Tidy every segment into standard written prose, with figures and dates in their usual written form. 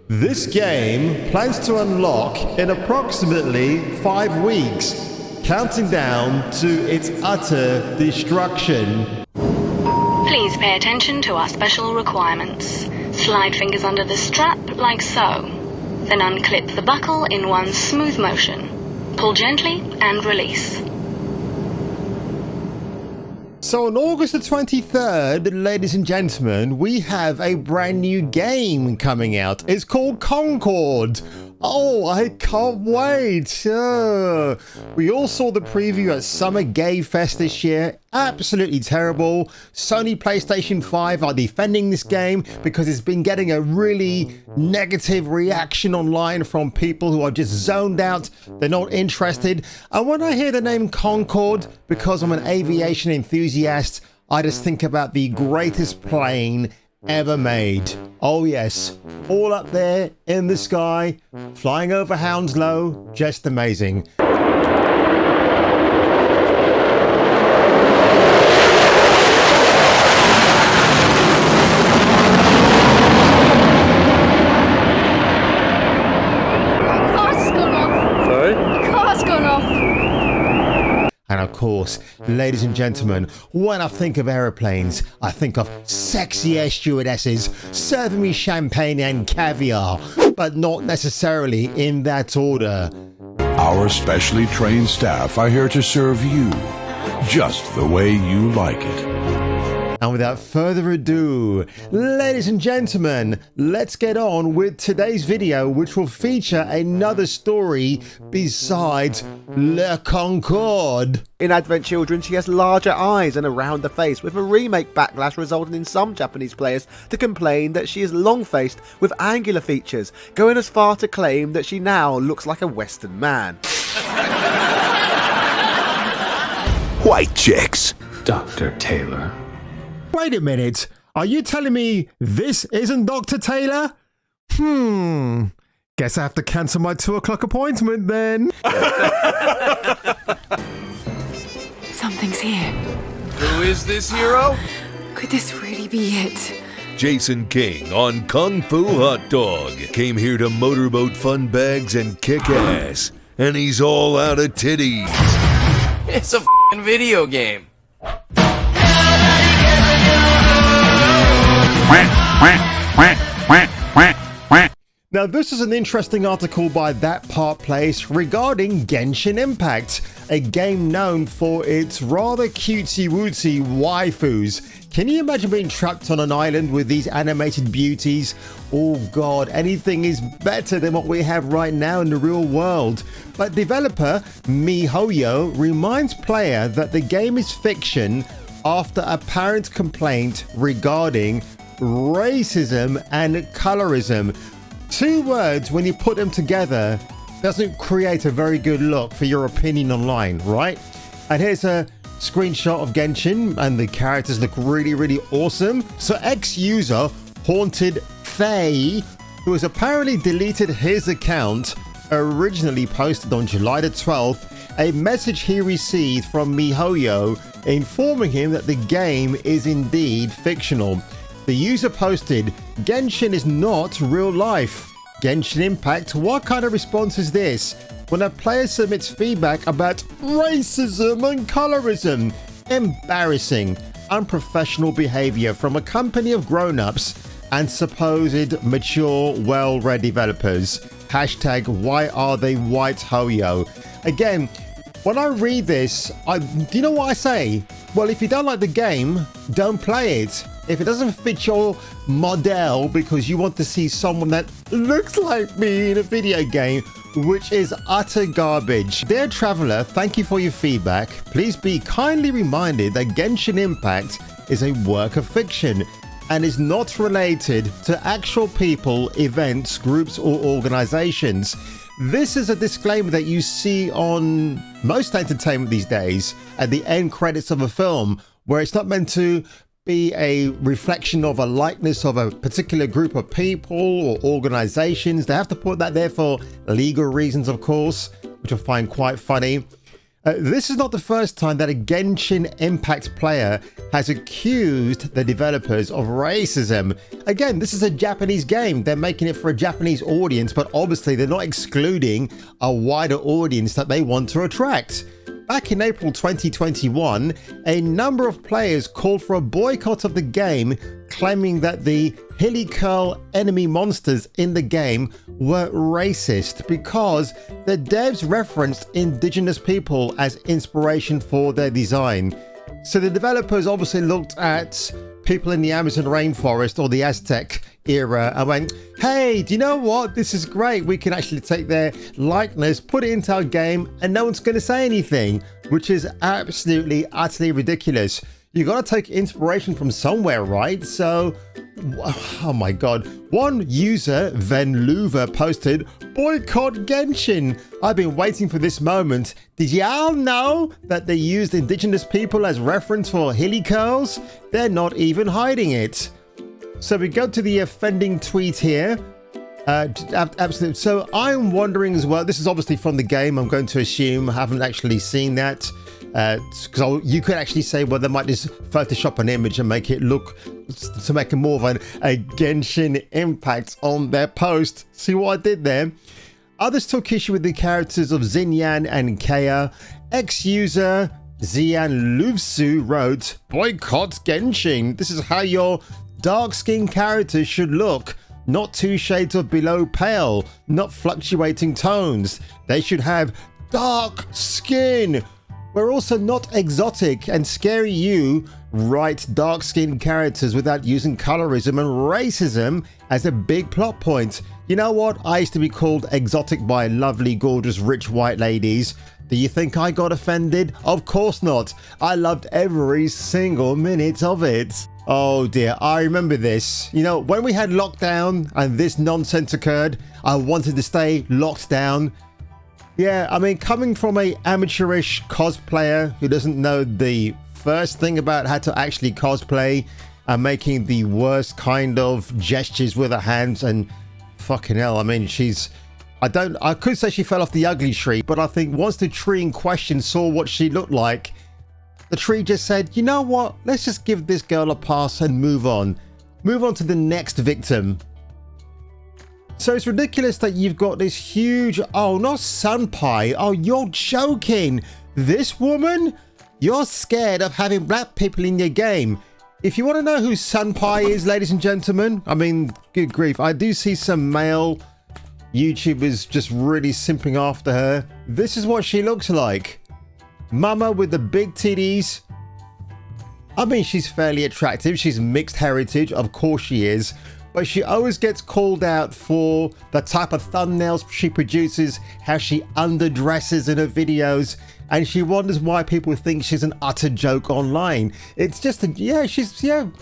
This game plans to unlock in approximately 5 weeks, counting down to its utter destruction. Please pay attention to our special requirements. Slide fingers under the strap like so. Then unclip the buckle in one smooth motion. Pull gently and release. So on August the 23rd, ladies and gentlemen, we have a brand new game coming out. It's called Concord. Oh, I can't wait. We all saw the preview at Summer Gay Fest this year. Absolutely terrible. Sony PlayStation 5 are defending this game because it's been getting a really negative reaction online from people who are just zoned out. They're not interested. And when I hear the name Concord, because I'm an aviation enthusiast, I just think about the greatest plane ever made. Oh yes, all up there in the sky, flying over Hounslow, just amazing. And of course, ladies and gentlemen, when I think of aeroplanes, I think of sexy air stewardesses serving me champagne and caviar, but not necessarily in that order. Our specially trained staff are here to serve you just the way you like it. And without further ado, ladies and gentlemen, let's get on with today's video, which will feature another story besides Le Concorde. In Advent Children, she has larger eyes and a rounder face, with a remake backlash resulting in some Japanese players to complain that she is long-faced with angular features, going as far to claim that she now looks like a Western man. White chicks. Dr. Taylor. Wait a minute, are you telling me this isn't Dr. Taylor? Guess I have to cancel my 2 o'clock appointment then. Something's here. Who is this hero? Could this really be it? Jason King on Kung Fu Hot Dog came here to motorboat fun bags and kick ass, and he's all out of titties. It's a f***ing video game. Now this is an interesting article by That Part Place regarding Genshin Impact, a game known for its rather cutesy-wootsy waifus. Can you imagine being trapped on an island with these animated beauties? Oh god, anything is better than what we have right now in the real world. But developer MiHoYo reminds player that the game is fiction after apparent complaint regarding racism and colorism. 2 words, when you put them together, doesn't create a very good look for your opinion online, right? And here's a screenshot of Genshin, and the characters look really awesome. So ex-user Haunted Faye, who has apparently deleted his account, originally posted on July the 12th, a message he received from MiHoYo informing him that the game is indeed fictional. The user posted, "Genshin is not real life. Genshin Impact, what kind of response is this? When a player submits feedback about racism and colorism. Embarrassing, unprofessional behavior from a company of grown-ups and supposed mature, well-read developers. Hashtag why are they white Hoyo?" Again, when I read this, do you know what I say? Well, if you don't like the game, don't play it. If it doesn't fit your model because you want to see someone that looks like me in a video game, which is utter garbage. Dear Traveller, thank you for your feedback. Please be kindly reminded that Genshin Impact is a work of fiction and is not related to actual people, events, groups or organizations. This is a disclaimer that you see on most entertainment these days at the end credits of a film, where it's not meant to be a reflection of a likeness of a particular group of people or organizations. They have to put that there for legal reasons, of course, which I find quite funny. This is not the first time that a Genshin Impact player has accused the developers of racism. Again, this is a Japanese game. They're making it for a Japanese audience, but obviously they're not excluding a wider audience that they want to attract. Back in April 2021, a number of players called for a boycott of the game, claiming that the hilly curl enemy monsters in the game were racist because the devs referenced indigenous people as inspiration for their design. So the developers obviously looked at people in the Amazon rainforest or the Aztec era and went, hey, do you know what? This is great. We can actually take their likeness, put it into our game, and no one's going to say anything, which is absolutely, utterly ridiculous. You got to take inspiration from somewhere, right? So, oh my God. One user, Venluva, posted, boycott Genshin. I've been waiting for this moment. Did y'all know that they used indigenous people as reference for hilly curls? They're not even hiding it. So we go to the offending tweet here. Absolutely. So I'm wondering as well, this is obviously from the game, I'm going to assume. I haven't actually seen that. Because you could actually say, well, they might just Photoshop an image and make it look, to make it more of a Genshin Impact on their post. See what I did there? Others took issue with the characters of Xinyan and Kea. Ex-user Xian Luvsu wrote, boycott Genshin. This is how your dark-skinned characters should look. Not 2 shades of below pale, not fluctuating tones. They should have dark skin. We're also not exotic and scary. You write dark-skinned characters without using colorism and racism as a big plot point. You know what? I used to be called exotic by lovely, gorgeous, rich white ladies. Do you think I got offended? Of course not. I loved every single minute of it. Oh dear, I remember this. You know, when we had lockdown and this nonsense occurred, I wanted to stay locked down. Yeah, I mean, coming from a amateurish cosplayer who doesn't know the first thing about how to actually cosplay and making the worst kind of gestures with her hands, and fucking hell, I mean, I could say she fell off the ugly tree, but I think once the tree in question saw what she looked like, the tree just said, you know what, let's just give this girl a pass and move on. Move on to the next victim. So it's ridiculous that you've got this huge, oh, not Sunpai. Oh, you're joking. This woman? You're scared of having black people in your game. If you want to know who Sunpai is, ladies and gentlemen, I mean, good grief. I do see some male YouTubers just really simping after her. This is what she looks like. Mama with the big titties. I mean, she's fairly attractive. She's mixed heritage. Of course she is. But she always gets called out for the type of thumbnails she produces, how she underdresses in her videos, and she wonders why people think she's an utter joke online. It's just,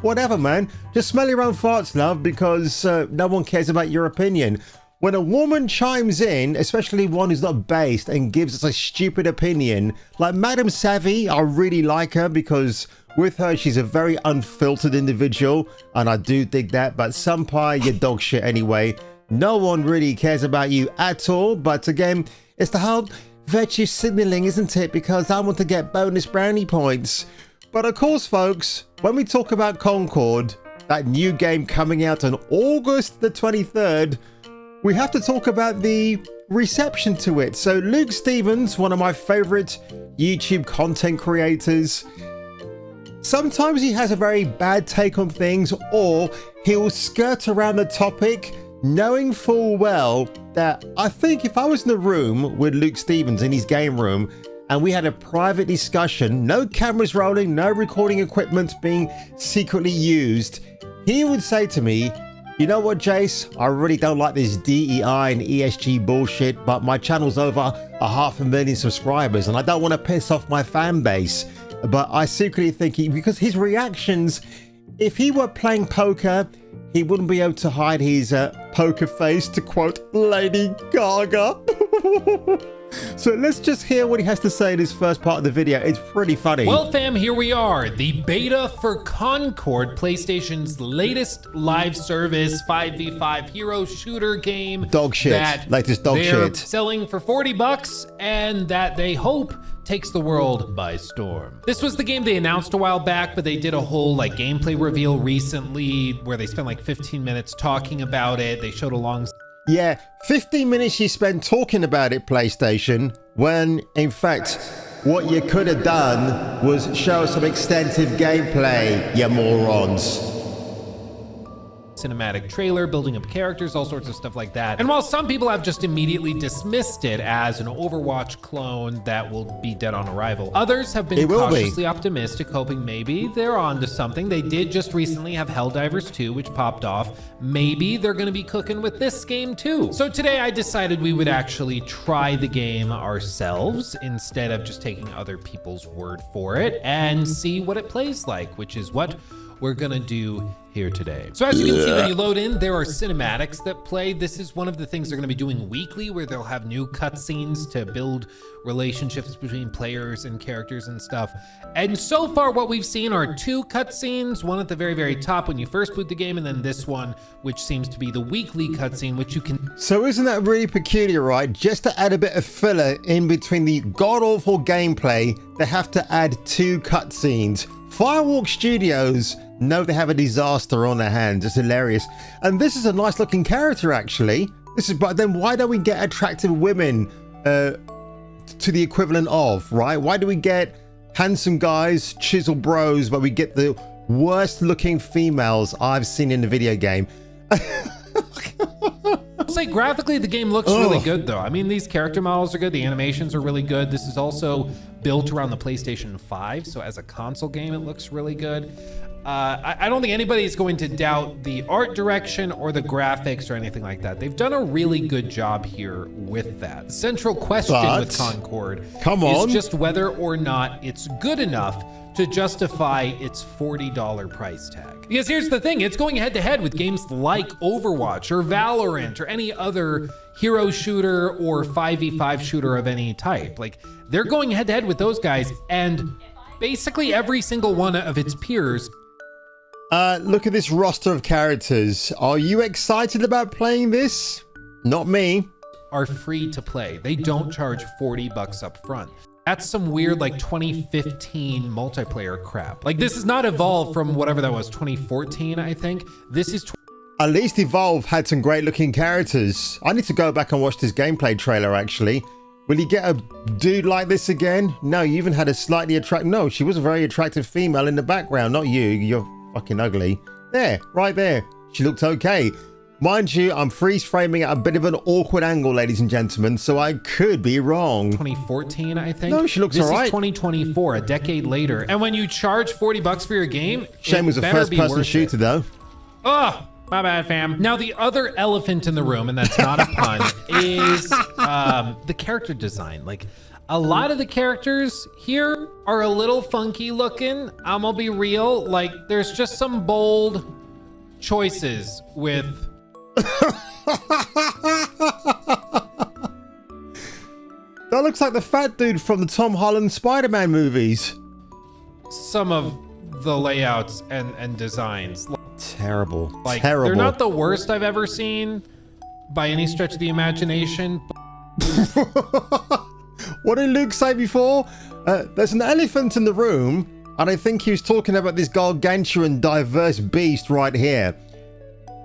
whatever, man. Just smell your own farts, love, because no one cares about your opinion. When a woman chimes in, especially one who's not based, and gives us a stupid opinion, like Madame Savvy, I really like her because with her, she's a very unfiltered individual, and I do dig that. But Sunpai, you're dog shit anyway. No one really cares about you at all. But again, it's the whole virtue signaling, isn't it? Because I want to get bonus brownie points. But of course, folks, when we talk about Concord, that new game coming out on August the 23rd, we have to talk about the reception to it. So Luke Stevens, one of my favorite YouTube content creators, sometimes he has a very bad take on things, or he'll skirt around the topic knowing full well that I think if I was in the room with Luke Stevens in his game room and we had a private discussion, no cameras rolling, no recording equipment being secretly used, he would say to me, you know what, Jace, I really don't like this DEI and ESG bullshit, but my channel's over 500,000 subscribers and I don't want to piss off my fan base. But I secretly think because his reactions, if he were playing poker, he wouldn't be able to hide his poker face, to quote Lady Gaga. So let's just hear what he has to say in his first part of the video. It's pretty funny. Well, fam, here we are. The beta for Concord, PlayStation's latest live service 5v5 hero shooter game. Dog shit. Latest dog shit. Selling for $40 and that they hope takes the world by storm. This was the game they announced a while back, but they did a whole like gameplay reveal recently where they spent like 15 minutes talking about it. They showed a long... Yeah, 15 minutes you spent talking about it, PlayStation, when in fact what you could have done was show some extensive gameplay, you morons. Cinematic trailer, building up characters, all sorts of stuff like that. And while some people have just immediately dismissed it as an Overwatch clone that will be dead on arrival, others have been cautiously optimistic, hoping maybe they're onto something. They did just recently have Helldivers 2, which popped off. Maybe they're gonna be cooking with this game too. So today I decided we would actually try the game ourselves instead of just taking other people's word for it and see what it plays like, which is what we're gonna do here today. So as you can see, when you load in, there are cinematics that play. This is one of the things they're gonna be doing weekly, where they'll have new cutscenes to build relationships between players and characters and stuff. And so far what we've seen are 2 cutscenes, one at the very, very top when you first boot the game, and then this one, which seems to be the weekly cutscene, which you can... So isn't that really peculiar, right? Just to add a bit of filler in between the god-awful gameplay, they have to add 2 cutscenes. Firewalk Studios know they have a disaster on their hands. It's hilarious. And this is a nice looking character, actually. But then why don't we get attractive women to the equivalent of, right? Why do we get handsome guys, chisel bros, but we get the worst looking females I've seen in the video game? I'll say graphically the game looks really good though. I mean, these character models are good, the animations are really good. This is also built around the PlayStation 5, so as a console game it looks really good. I don't think anybody is going to doubt the art direction or the graphics or anything like that. They've done a really good job here with that. The central question with Concord is just whether or not it's good enough to justify its $40 price tag. Because here's the thing, it's going head to head with games like Overwatch or Valorant or any other hero shooter or 5v5 shooter of any type. Like, they're going head to head with those guys, and basically every single one of its peers. Look at this roster of characters. Are you excited about playing this? Not me. Are free to play. They don't charge $40 up front. That's some weird like 2015 multiplayer crap. Like, this is not Evolve from whatever that was, 2014, I think. This is... At least Evolve had some great looking characters. I need to go back and watch this gameplay trailer, actually. Will you get a dude like this again? No, you even had a slightly attractive... No, she was a very attractive female in the background, not you. You're fucking ugly. There, right there. She looked okay. Mind you, I'm freeze framing at a bit of an awkward angle, ladies and gentlemen, so I could be wrong. 2014, I think. No, she looks all right. This is 2024, a decade later. And when you charge $40 for your game, shame it was a first-person shooter, though. Oh, my bad, fam. Now, the other elephant in the room, and that's not a pun, is the character design. Like, a lot of the characters here are a little funky looking. I'm gonna be real. Like, there's just some bold choices with... That looks like the fat dude from the Tom Holland Spider-Man movies. Some of the layouts and designs. Terrible. Like, terrible. They're not the worst I've ever seen by any stretch of the imagination. What did Luke say before? There's an elephant in the room, and I think he was talking about this gargantuan diverse beast right here.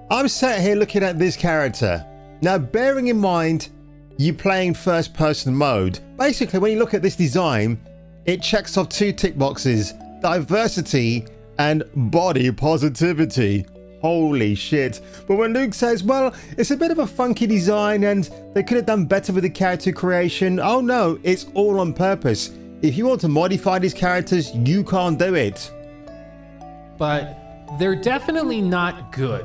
I'm sat here looking at this character. Now, bearing in mind you playing first person mode, basically when you look at this design, it checks off 2 tick boxes: diversity and body positivity. Holy shit. But when Luke says, well, it's a bit of a funky design and they could have done better with the character creation, oh no, it's all on purpose. If you want to modify these characters, you can't do it. But they're definitely not good.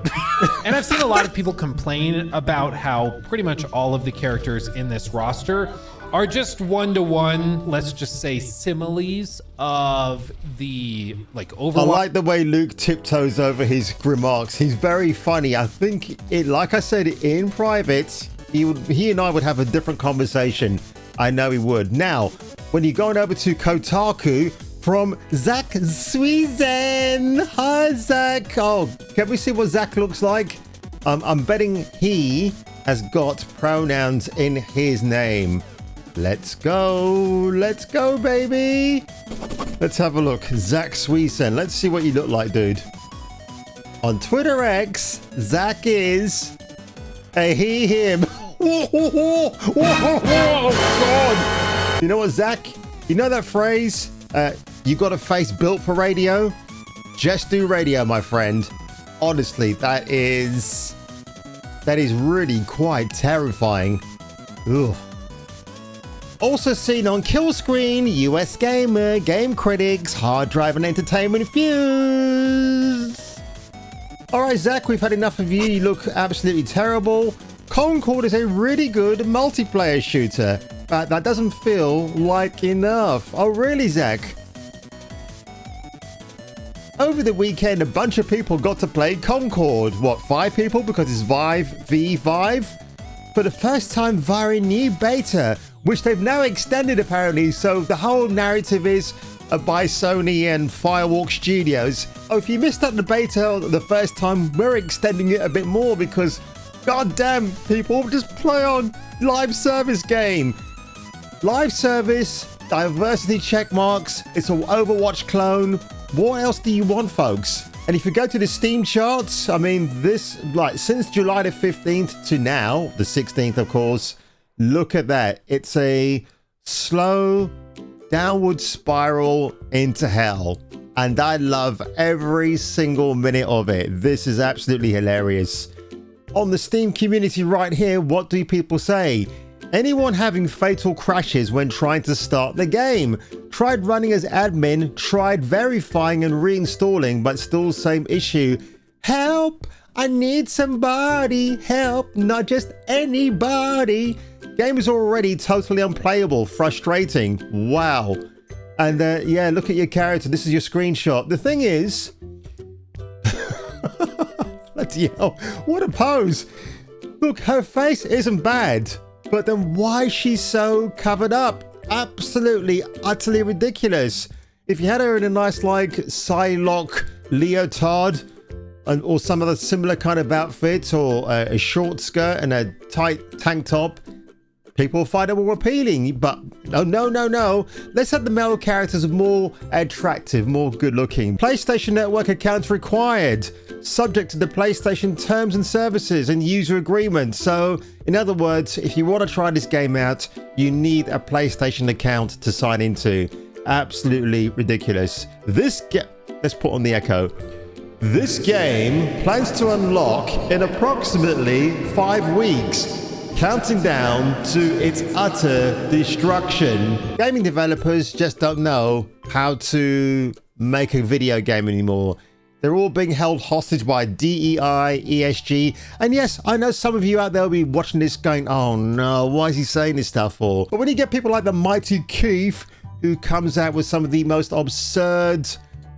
And I've seen a lot of people complain about how pretty much all of the characters in this roster are just one-to-one, let's just say, similes of the, like, Overwatch. I like the way Luke tiptoes over his remarks. He's very funny. I think, like I said, in private, he and I would have a different conversation. I know he would. Now, when you're going over to Kotaku, from Zach Sweezen. Hi, Zach. Oh, can we see what Zach looks like? I'm betting he has got pronouns in his name. Let's go, baby. Let's have a look. Zach Sweeten. Let's see what you look like, dude. On Twitter X, Zach is a he, him. Oh, God. You know what, Zach? You know that phrase? You got a face built for radio? Just do radio, my friend. Honestly, that is really quite terrifying. Ugh. Also seen on Kill Screen, US Gamer, Game Critics, Hard Drive and Entertainment Fuse. Alright, Zach, we've had enough of you. You look absolutely terrible. Concord is a really good multiplayer shooter, but that doesn't feel like enough. Oh, really, Zach? Over the weekend, a bunch of people got to play Concord. What, 5 people? Because it's 5v5? For the first time via a new beta, which they've now extended apparently, so the whole narrative is by Sony and Firewalk Studios. Oh, if you missed out the beta the first time, we're extending it a bit more because, goddamn, people, just play on live service game. Live service, diversity check marks, it's an Overwatch clone. What else do you want, folks? And if you go to the Steam charts, I mean, this, like, since July the 15th to now, the 16th, of course, look at that. It's a slow downward spiral into hell. And I love every single minute of it. This is absolutely hilarious. On the Steam community right here, what do people say? Anyone having fatal crashes when trying to start the game? Tried running as admin, tried verifying and reinstalling, but still same issue. Help! I need somebody. Help! Not just anybody. Game is already totally unplayable. Frustrating. Wow. And yeah, look at your character. This is your screenshot. The thing is... Bloody hell. What a pose. Look, her face isn't bad. But then why is she so covered up? Absolutely, utterly ridiculous. If you had her in a nice, like, Psylocke leotard or some other similar kind of outfit, or a short skirt and a tight tank top, people find it more appealing. But no. Let's have the male characters more attractive, more good looking. PlayStation Network account required, subject to the PlayStation terms and services and user agreement. So in other words, if you want to try this game out, you need a PlayStation account to sign into. Absolutely ridiculous. Let's put on the echo. This game plans to unlock in approximately 5 weeks. Counting down to its utter destruction. Gaming developers just don't know how to make a video game anymore. They're all being held hostage by DEI, ESG. And yes, I know some of you out there will be watching this going, oh no, why is he saying this stuff for? But when you get people like the Mighty Keef, who comes out with some of the most absurd,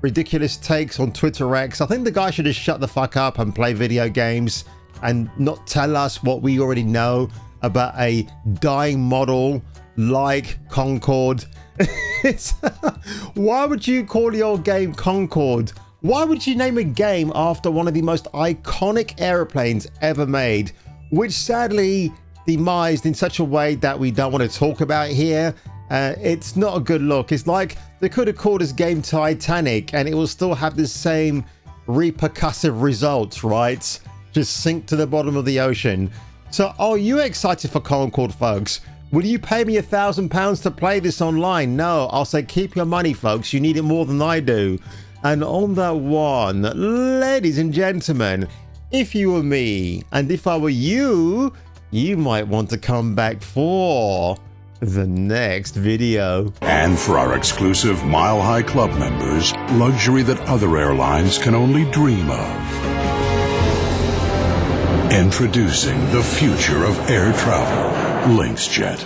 ridiculous takes on Twitter X, I think the guy should just shut the fuck up and play video games and not tell us what we already know about a dying model like Concord. Why would you call your game Concord? Why would you name a game after one of the most iconic airplanes ever made, which sadly demised in such a way that we don't want to talk about here? It's not a good look. It's like they could have called this game Titanic and it will still have the same repercussive results, right? Just sink to the bottom of the ocean. So are you excited for Concord, folks? Will you pay me £1,000 to play this online? No, I'll say keep your money, folks. You need it more than I do. And on that one, ladies and gentlemen, if you were me and if I were you, you might want to come back for the next video. And for our exclusive Mile High Club members, luxury that other airlines can only dream of. Introducing the future of air travel, LynxJet.